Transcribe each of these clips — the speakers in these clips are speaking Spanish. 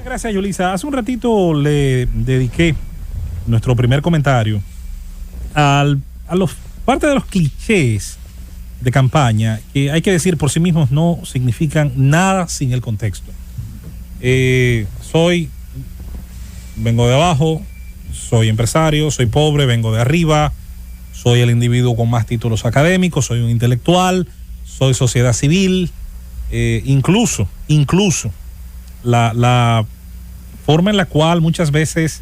Gracias, Yulisa. Hace un ratito le dediqué nuestro primer comentario a parte de los clichés de campaña que hay que decir por sí mismos no significan nada sin el contexto. Vengo de abajo, soy empresario, soy pobre, vengo de arriba, soy el individuo con más títulos académicos, soy un intelectual, soy sociedad civil, incluso la forma en la cual muchas veces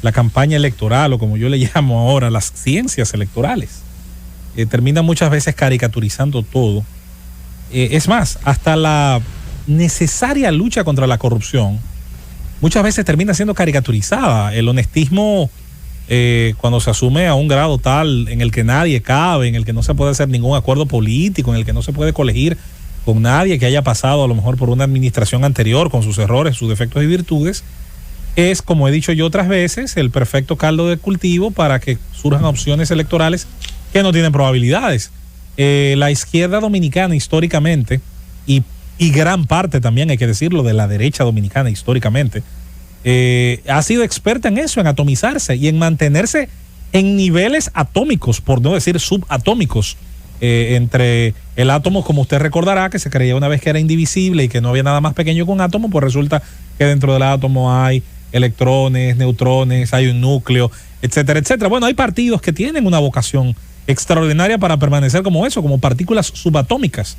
la campaña electoral, o como yo le llamo ahora, las ciencias electorales, terminan muchas veces caricaturizando todo. Es más, hasta la necesaria lucha contra la corrupción muchas veces termina siendo caricaturizada. El honestismo, cuando se asume a un grado tal en el que nadie cabe, en el que no se puede hacer ningún acuerdo político, en el que no se puede colegir con nadie que haya pasado a lo mejor por una administración anterior con sus errores, sus defectos y virtudes, es, como he dicho yo otras veces, el perfecto caldo de cultivo para que surjan opciones electorales que no tienen probabilidades. La izquierda dominicana históricamente, y gran parte también, hay que decirlo, de la derecha dominicana históricamente, ha sido experta en eso, en atomizarse y en mantenerse en niveles atómicos, por no decir subatómicos, entre el átomo, como usted recordará, que se creía una vez que era indivisible y que no había nada más pequeño que un átomo, pues resulta que dentro del átomo hay electrones, neutrones, hay un núcleo, etcétera, etcétera. Bueno, hay partidos que tienen una vocación extraordinaria para permanecer como eso, como partículas subatómicas.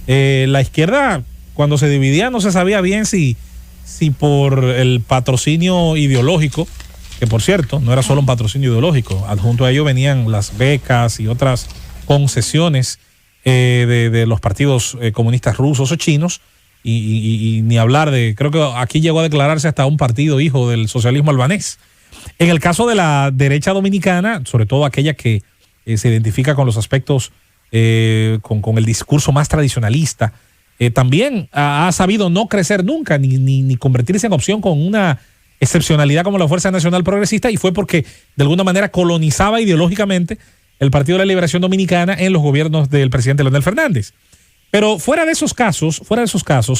La izquierda, cuando se dividía, no se sabía bien si por el patrocinio ideológico, que por cierto, no era solo un patrocinio ideológico, adjunto a ello venían las becas y otras concesiones de los partidos comunistas rusos o chinos, y ni hablar de, creo que aquí llegó a declararse hasta un partido hijo del socialismo albanés. En el caso de la derecha dominicana, sobre todo aquella que se identifica con los aspectos, con el discurso más tradicionalista, también ha sabido no crecer nunca, ni convertirse en opción con una excepcionalidad como la Fuerza Nacional Progresista, y fue porque de alguna manera colonizaba ideológicamente el Partido de la Liberación Dominicana en los gobiernos del presidente Leonel Fernández. Pero fuera de esos casos,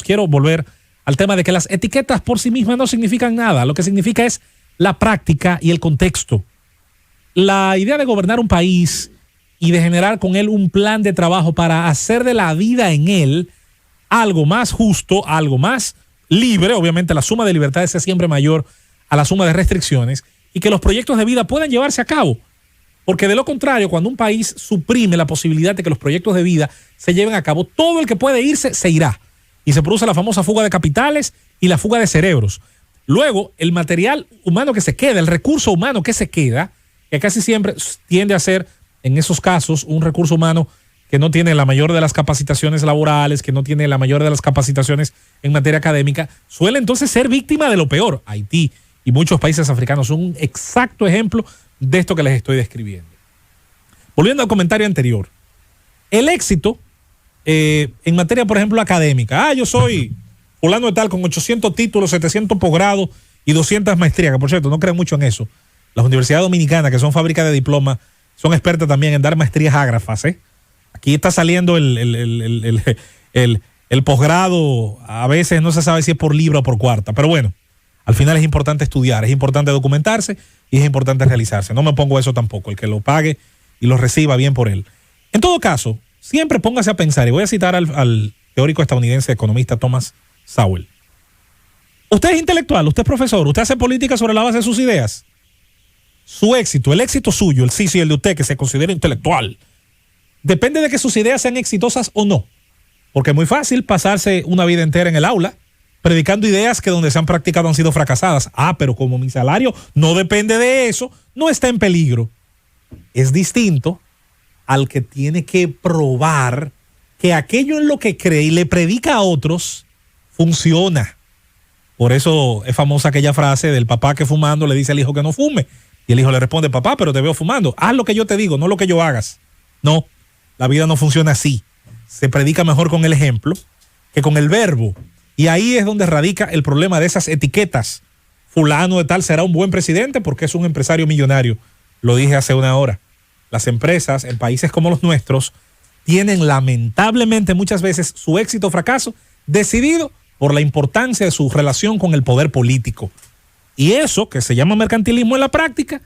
quiero volver al tema de que las etiquetas por sí mismas no significan nada. Lo que significa es la práctica y el contexto. La idea de gobernar un país y de generar con él un plan de trabajo para hacer de la vida en él algo más justo, algo más libre, obviamente la suma de libertades es siempre mayor a la suma de restricciones, y que los proyectos de vida puedan llevarse a cabo. Porque de lo contrario, cuando un país suprime la posibilidad de que los proyectos de vida se lleven a cabo, todo el que puede irse se irá. Y se produce la famosa fuga de capitales y la fuga de cerebros. Luego, el material humano que se queda, el recurso humano que se queda, que casi siempre tiende a ser, en esos casos, un recurso humano que no tiene la mayor de las capacitaciones laborales, que no tiene la mayor de las capacitaciones en materia académica, suele entonces ser víctima de lo peor. Haití y muchos países africanos son un exacto ejemplo de esto que les estoy describiendo. Volviendo al comentario anterior, el éxito en materia, por ejemplo, académica. Yo soy fulano de tal con 800 títulos, 700 posgrados y 200 maestrías, que por cierto, no creen mucho en eso. Las universidades dominicanas, que son fábricas de diplomas, son expertas también en dar maestrías ágrafas. Aquí está saliendo el posgrado, a veces no se sabe si es por libra o por cuarta, pero bueno, al final es importante estudiar, es importante documentarse y es importante realizarse. No me pongo eso tampoco, el que lo pague y lo reciba bien por él. En todo caso, siempre póngase a pensar, y voy a citar al teórico estadounidense economista Thomas Sowell. Usted es intelectual, usted es profesor, usted hace política sobre la base de sus ideas. Su éxito, el éxito suyo, el de usted que se considera intelectual, depende de que sus ideas sean exitosas o no. Porque es muy fácil pasarse una vida entera en el aula predicando ideas que donde se han practicado han sido fracasadas. Pero como mi salario no depende de eso, no está en peligro. Es distinto al que tiene que probar que aquello en lo que cree y le predica a otros funciona. Por eso es famosa aquella frase del papá que fumando le dice al hijo que no fume. Y el hijo le responde: papá, pero te veo fumando. Haz lo que yo te digo, no lo que yo hagas. No, la vida no funciona así. Se predica mejor con el ejemplo que con el verbo. Y ahí es donde radica el problema de esas etiquetas. Fulano de tal será un buen presidente porque es un empresario millonario. Lo dije hace una hora. Las empresas en países como los nuestros tienen lamentablemente muchas veces su éxito o fracaso decidido por la importancia de su relación con el poder político. Y eso, que se llama mercantilismo en la práctica,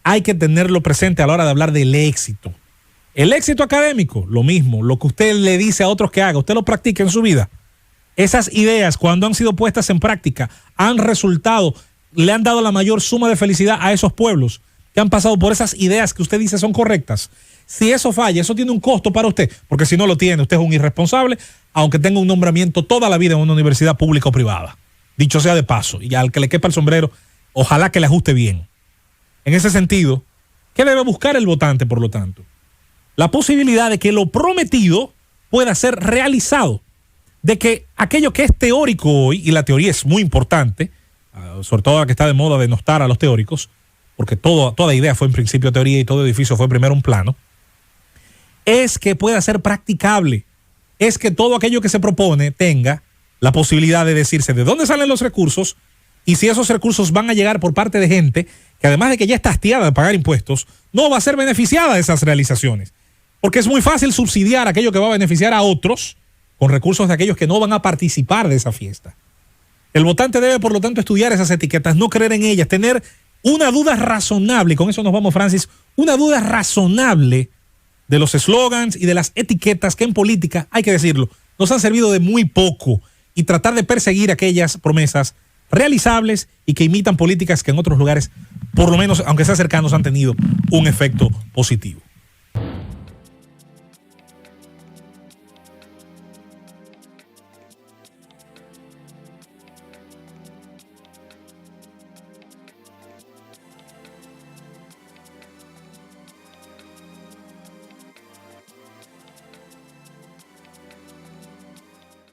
hay que tenerlo presente a la hora de hablar del éxito. El éxito académico, lo mismo, lo que usted le dice a otros que haga, usted lo practica en su vida. Esas ideas, cuando han sido puestas en práctica, han resultado, le han dado la mayor suma de felicidad a esos pueblos que han pasado por esas ideas que usted dice son correctas. Si eso falla, eso tiene un costo para usted, porque si no lo tiene, usted es un irresponsable, aunque tenga un nombramiento toda la vida en una universidad pública o privada. Dicho sea de paso, y al que le quepa el sombrero, ojalá que le ajuste bien. En ese sentido, ¿qué debe buscar el votante, por lo tanto? La posibilidad de que lo prometido pueda ser realizado, de que aquello que es teórico hoy, y la teoría es muy importante, sobre todo la que está de moda denostar a los teóricos, porque toda idea fue en principio teoría y todo edificio fue primero un plano, es que pueda ser practicable, es que todo aquello que se propone tenga la posibilidad de decirse de dónde salen los recursos y si esos recursos van a llegar por parte de gente que además de que ya está hastiada de pagar impuestos, no va a ser beneficiada de esas realizaciones. Porque es muy fácil subsidiar aquello que va a beneficiar a otros con recursos de aquellos que no van a participar de esa fiesta. El votante debe, por lo tanto, estudiar esas etiquetas, no creer en ellas, tener una duda razonable, y con eso nos vamos, Francis, una duda razonable de los eslogans y de las etiquetas que en política, hay que decirlo, nos han servido de muy poco, y tratar de perseguir aquellas promesas realizables y que imitan políticas que en otros lugares, por lo menos, aunque sean cercanos, han tenido un efecto positivo.